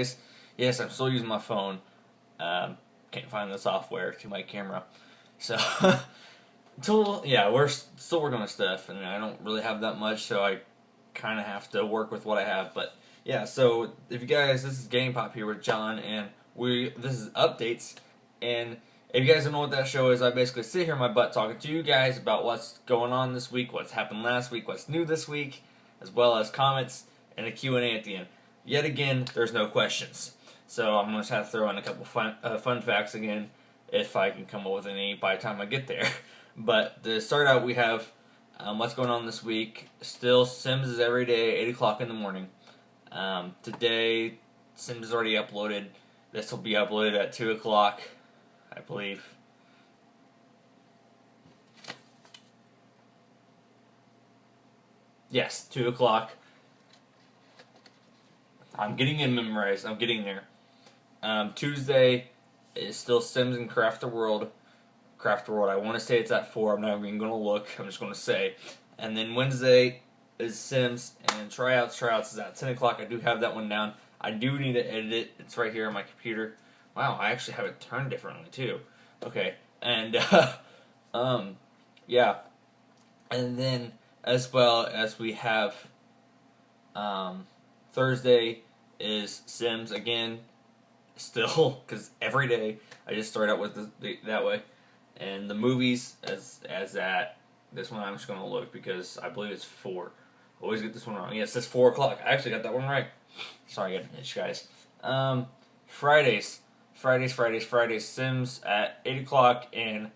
guys. Yes, I'm still using my phone. Can't find the software to my camera. So, we're still working on stuff, and I don't really have that much, so I kind of have to work with what I have. But yeah, so if you guys, this is GamePop here with John, and this is updates. And if you guys don't know what that show is, I basically sit here in my butt talking to you guys about what's going on this week, what's happened last week, what's new this week, as well as comments and a Q&A at the end. Yet again, there's no questions. So I'm going to have to throw in a couple fun facts again, if I can come up with any by the time I get there. But to start out, we have what's going on this week. Still, Sims is every day, 8 o'clock in the morning. Today, Sims is already uploaded. This will be uploaded at 2 o'clock, I believe. Yes, 2 o'clock. I'm getting it memorized. I'm getting there. Tuesday is still Sims and Craft the World. I want to say it's at 4. I'm not even going to look. I'm just going to say. And then Wednesday is Sims and Tryouts. Tryouts is at 10 o'clock. I do have that one down. I do need to edit it. It's right here on my computer. Wow, I actually have it turned differently too. Okay. And yeah. And then as well as we have Thursday is Sims again, still, because every day I just start out with that way. And the movies as that, this one I'm just going to look because I believe it's 4. Always get this one wrong. Yes, it's 4 o'clock. I actually got that one right. Sorry, I got an itch, guys. Fridays, Sims at 8 o'clock, and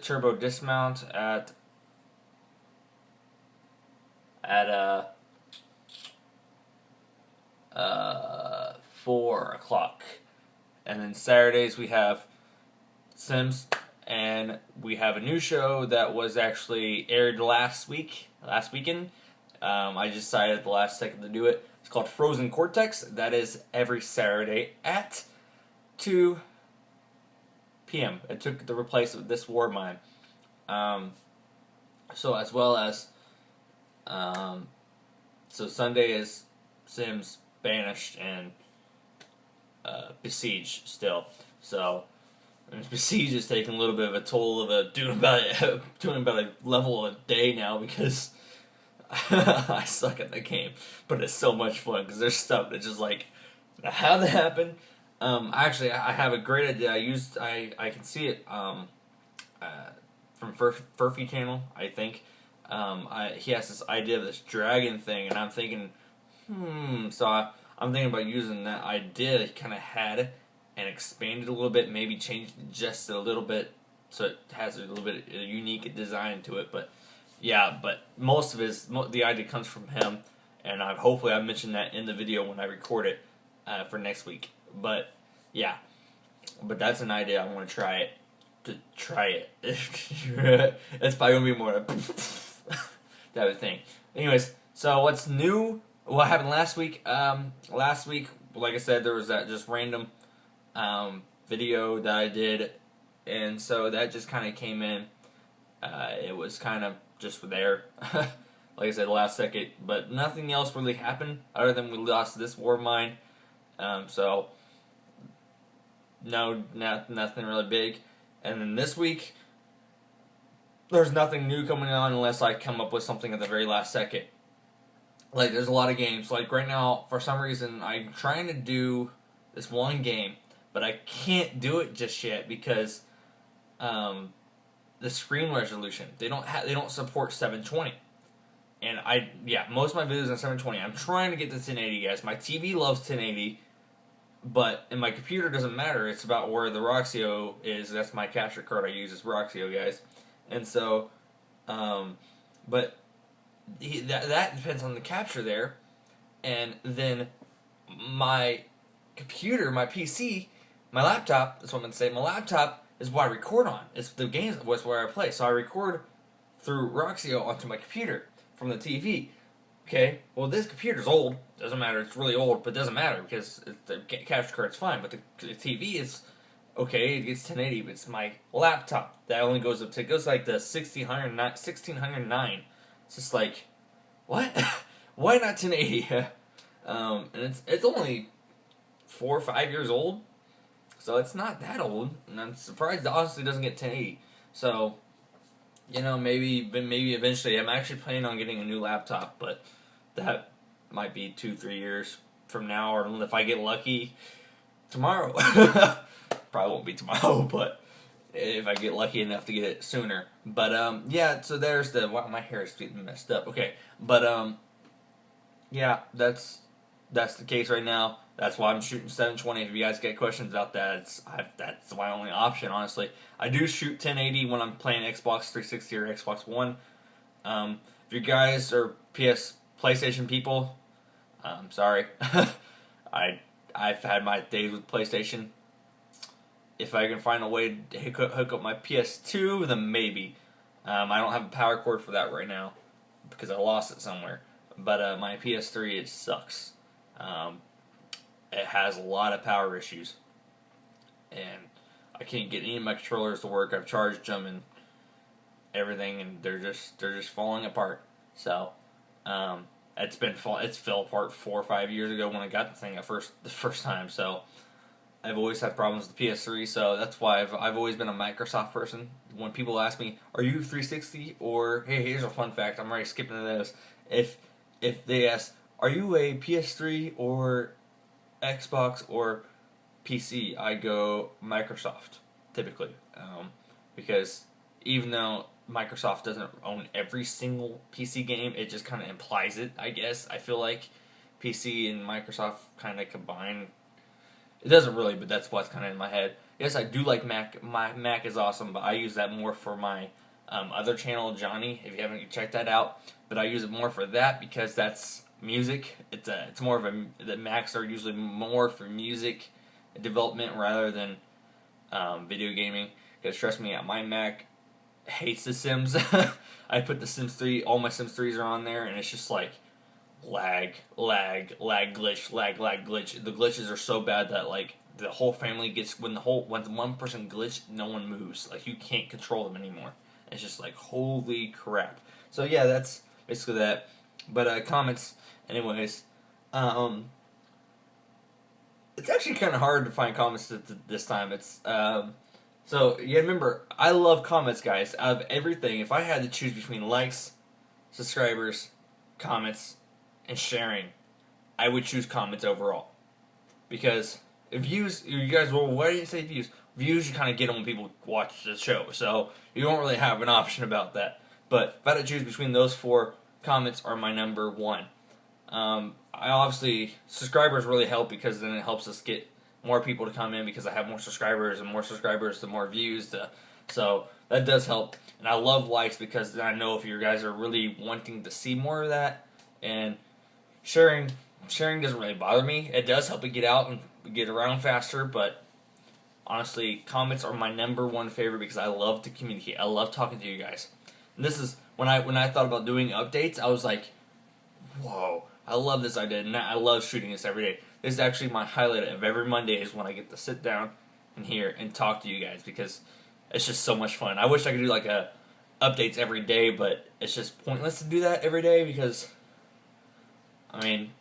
Turbo Dismount at 4 o'clock. And then Saturdays we have Sims, and we have a new show that was actually aired last weekend. I just decided at the last second to do it. It's called Frozen Cortex. That is every Saturday at 2 p.m. It took the replace of This War of Mine. So as well as so Sunday is Sims, Banished, and Besiege still. So Besiege is taking a little bit of a toll of doing about a level a day now because I suck at the game. But it's so much fun because there's stuff that's just like, how'd that happen? Actually, I have a great idea. I can see it from Furphy channel, I think. He has this idea of this dragon thing, and I'm thinking, so I'm thinking about using that idea that he kind of had and expand it a little bit, maybe change it just a little bit so it has a little bit of a unique design to it. But yeah, but most of the idea comes from him, and hopefully I mentioned that in the video when I record it for next week. But yeah, but that's an idea. I want to try it. It's probably gonna be more that of thing. Anyways, so what's new? What happened last week? Last week, like I said, there was that just random video that I did, and so that just kind of came in. It was kind of just there, like I said, last second, but nothing else really happened other than we lost This War of Mine. So no, nothing really big. And then this week, there's nothing new coming on unless I come up with something at the very last second. Like, there's a lot of games. Like, right now, for some reason, I'm trying to do this one game, but I can't do it just yet because the screen resolution, they don't support 720. And most of my videos are 720. I'm trying to get to 1080, guys. My TV loves 1080, but and my computer doesn't matter. It's about where the Roxio is. That's my capture card I use is Roxio, guys. And so, but that depends on the capture there, and then my computer, my PC, my laptop. That's what I'm gonna say. My laptop is what I record on. It's the games was where I play. So I record through Roxio onto my computer from the TV. Okay. Well, this computer's old. Doesn't matter. It's really old, but it doesn't matter because the capture card's fine. But the TV is okay. It gets 1080, but it's my laptop that only goes up to like the 1609. It's just like, what? Why not 1080? And it's only 4 or 5 years old. So it's not that old, and I'm surprised it honestly doesn't get 1080. So, maybe eventually. I'm actually planning on getting a new laptop, but that might be 2-3 years from now, or if I get lucky, tomorrow. Probably won't be tomorrow, but if I get lucky enough to get it sooner. But yeah. So there's wow, my hair is getting messed up. Okay, but yeah, that's the case right now. That's why I'm shooting 720. If you guys get questions about that, that's my only option, honestly. I do shoot 1080 when I'm playing Xbox 360 or Xbox One. If you guys are PlayStation people, sorry. I've had my days with PlayStation. If I can find a way to hook up my PS2, then maybe. I don't have a power cord for that right now because I lost it somewhere. But my PS3, it sucks. It has a lot of power issues, and I can't get any of my controllers to work. I've charged them and everything, and they're just falling apart. So it's fell apart 4 or 5 years ago when I got the thing the first time. So I've always had problems with the PS3. So that's why I've always been a Microsoft person. When people ask me, "Are you 360?" or "Hey, here's a fun fact," I'm already skipping to this. If they ask, "Are you a PS3 or Xbox or PC?" I go Microsoft, typically. Because even though Microsoft doesn't own every single PC game, it just kind of implies it, I guess. I feel like PC and Microsoft kind of combine. It doesn't really, but that's what's kind of in my head. Yes, I do like Mac. My Mac is awesome, but I use that more for my other channel, Johnny, if you haven't checked that out. But I use it more for that because that's music. It's more of the Macs are usually more for music development rather than video gaming. Because trust me, my Mac hates The Sims. I put The Sims 3, all my Sims 3s are on there, and it's just like lag, glitch. The glitches are so bad that like the whole family gets when one person glitched, no one moves. Like you can't control them anymore. It's just like holy crap. So yeah, that's basically that. But comments, anyways. It's actually kind of hard to find comments this time. It's so yeah. Remember, I love comments, guys. Out of everything, if I had to choose between likes, subscribers, comments, and sharing, I would choose comments overall. Because views, you guys, well, why do you say views? Views, you kind of get them when people watch the show, so you don't really have an option about that. But if I had to choose between those four, comments are my number one. I obviously, subscribers really help because then it helps us get more people to come in because I have more subscribers, and more subscribers, the more views. So that does help. And I love likes because then I know if you guys are really wanting to see more of that. And sharing doesn't really bother me. It does help it get out and get around faster, but honestly, comments are my number one favorite because I love to communicate. I love talking to you guys. And this is when I thought about doing updates, I was like, whoa, I love this idea, and I love shooting this every day. This is actually my highlight of every Monday is when I get to sit down and here and talk to you guys because it's just so much fun. I wish I could do like updates every day, but it's just pointless to do that every day because, I mean,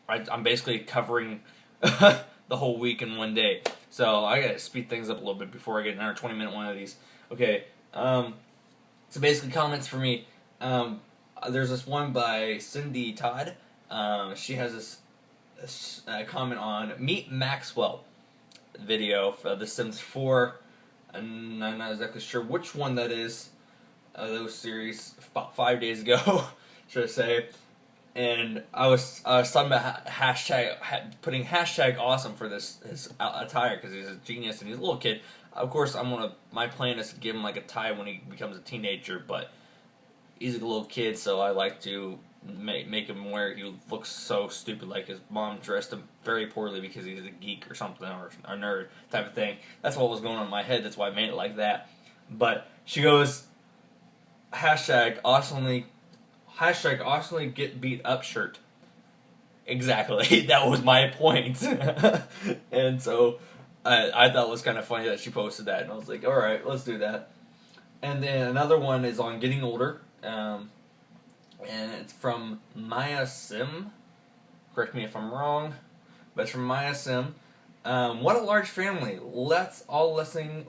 I'm basically covering the whole week in one day. So I gotta speed things up a little bit before I get another 20-minute one of these. Okay, so basically comments for me. There's this one by Cindy Todd. She has this comment on Meet Maxwell video for The Sims 4. And I'm not exactly sure which one that is. Those series about 5 days ago, should I say? And I was talking about putting hashtag awesome for his attire because he's a genius and he's a little kid. Of course, my plan is to give him like a tie when he becomes a teenager, but he's a little kid, so I like to make him where he looks so stupid, like his mom dressed him very poorly because he's a geek or something, or a nerd type of thing. That's what was going on in my head. That's why I made it like that. But she goes, hashtag awesomely get beat up shirt. Exactly. That was my point. And so I thought it was kind of funny that she posted that, and I was like, all right, let's do that. And then another one is on getting older. And it's from Maya Sim. Correct me if I'm wrong, but it's from Maya Sim. What a large family. Let's all listening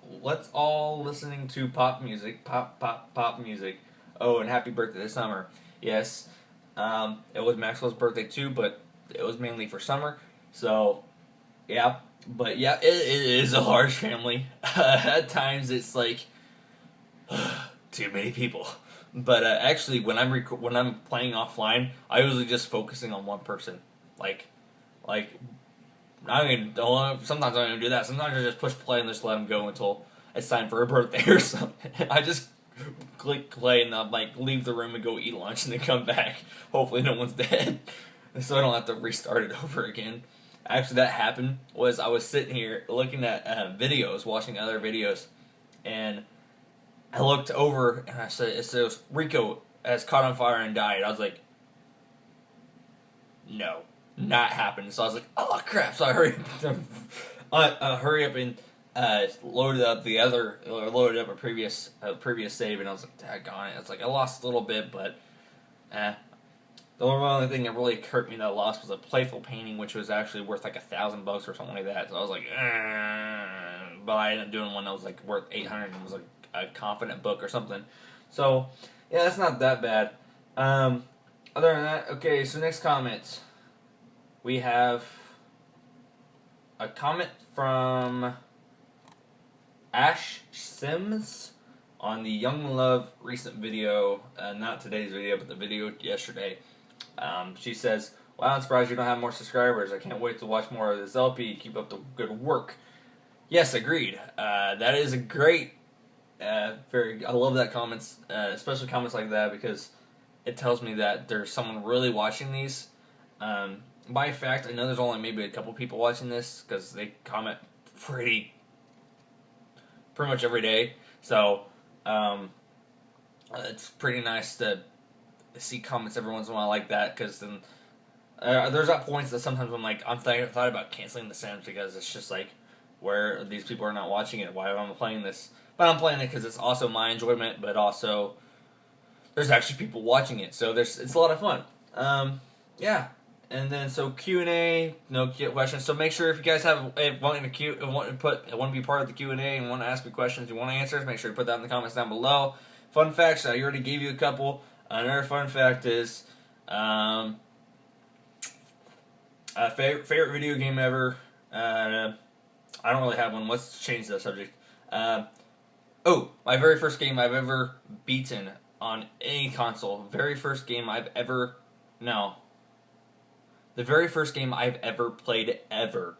to pop music. Pop music. Oh, and happy birthday this summer. Yes. It was Maxwell's birthday too, but it was mainly for summer. So, yeah. But yeah, it is a large family. At times it's like too many people. But actually, when I'm playing offline, I usually just focusing on one person. Like sometimes I don't even do that. Sometimes I just push play and just let them go until it's time for a birthday or something. I just click play and I'll leave the room and go eat lunch and then come back. Hopefully no one's dead, so I don't have to restart it over again. Actually, that happened was I was sitting here looking at videos, watching other videos, and I looked over and I said, it says Rico has caught on fire and died. I was like, no, not happened. So I was like, oh crap! So I hurried up and loaded up a previous save, and I was like, daggone it! It's like I lost a little bit, but the only thing that really hurt me that I lost was a playful painting, which was actually worth like $1,000 or something like that. So I was like, but I ended up doing one that was like worth 800 and was like a confident book or something. So yeah, that's not that bad. Other than that, okay. So next comment, we have a comment from Ash Sims on the Young Love recent video, not today's video, but the video yesterday. She says, wow, I'm surprised you don't have more subscribers. I can't wait to watch more of this LP. Keep up the good work. Yes, agreed. That is a great, I love that comments, especially comments like that, because it tells me that there's someone really watching these. By fact, I know there's only maybe a couple people watching this, because they comment pretty much every day. So, it's pretty nice to see comments every once in a while like that, because then there's at points that sometimes I'm like, thought about canceling the Sims, because it's just like, where these people are not watching it, why am I playing this? But I'm playing it because it's also my enjoyment, but also there's actually people watching it, so it's a lot of fun. Yeah. And then so Q&A, no questions. So make sure if you guys want to be part of the Q&A and want to ask me questions, you want answers, make sure to put that in the comments down below. Fun facts, I already gave you a couple. Another fun fact is, favorite video game ever. I don't really have one. Let's change the subject. My very first game I've ever beaten on any console. The very first game I've ever played ever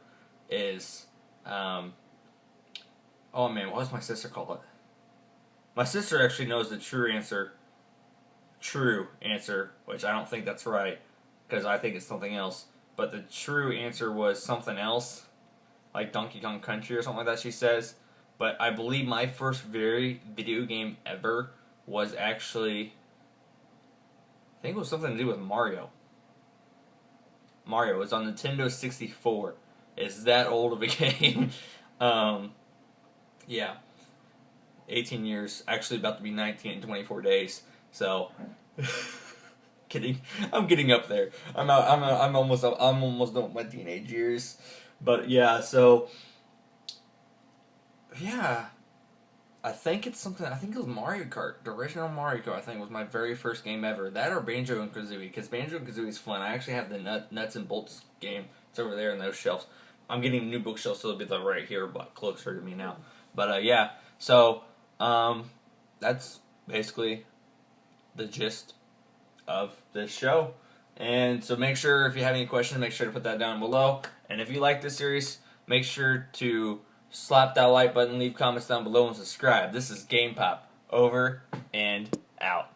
is, oh man, what does my sister call it? My sister actually knows the true answer, which I don't think that's right, because I think it's something else. But the true answer was something else, like Donkey Kong Country or something like that, she says. But I believe my first video game ever was actually, I think it was something to do with Mario. Mario was on Nintendo 64. It's that old of a game. Yeah. 18 years, actually about to be 19 in 24 days. So, I'm getting up there. I'm almost done with my teenage years. But yeah, so yeah, I think it was Mario Kart. The original Mario Kart, I think, was my very first game ever. That or Banjo and Kazooie, because Banjo and Kazooie is fun. I actually have the Nuts and Bolts game. It's over there in those shelves. I'm getting new bookshelves, so it'll be right here, but closer to me now. But yeah, so that's basically the gist of this show. And so make sure, if you have any questions, make sure to put that down below. And if you like this series, make sure to slap that like button, leave comments down below, and subscribe. This is GamePop, over and out.